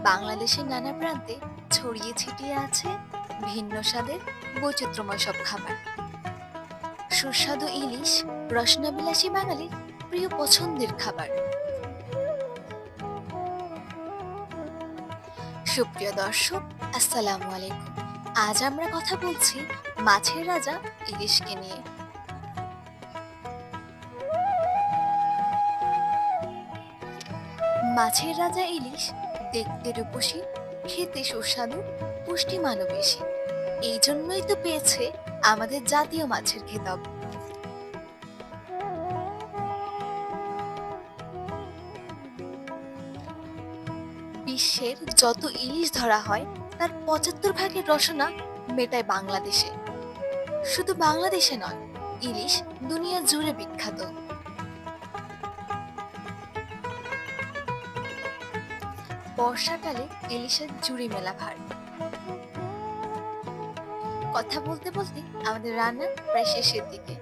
বাংলাদেশের নানা প্রান্তে ছড়িয়ে ছিটিয়ে আছে ভিন্ন স্বাদের বৈচিত্র্যময় সব খাবার। সুস্বাদু ইলিশ রসনাবিলাসী বাঙালির প্রিয় পছন্দের খাবার। সুপ্রিয় দর্শক, আসসালামু আলাইকুম। আজ আমরা কথা বলছি মাছের রাজা ইলিশকে নিয়ে। মাছের রাজা ইলিশ দেখতে রূপসী, খেতে সুস্বাদু, পুষ্টিমানও বেশি। এই জন্যই তো পেয়েছে আমাদের জাতীয় মাছের খেতাব। বিশ্বের যত ইলিশ ধরা হয় তার ৭৫ ভাগের রসনা মেটায় বাংলাদেশে। শুধু বাংলাদেশে নয়, ইলিশ দুনিয়া জুড়ে বিখ্যাত। বর্ষাকালে ইলিশের জুড়ি মেলা ভার। কথা বলতে বলতে আমাদের রান্না প্রায় শেষের দিকে।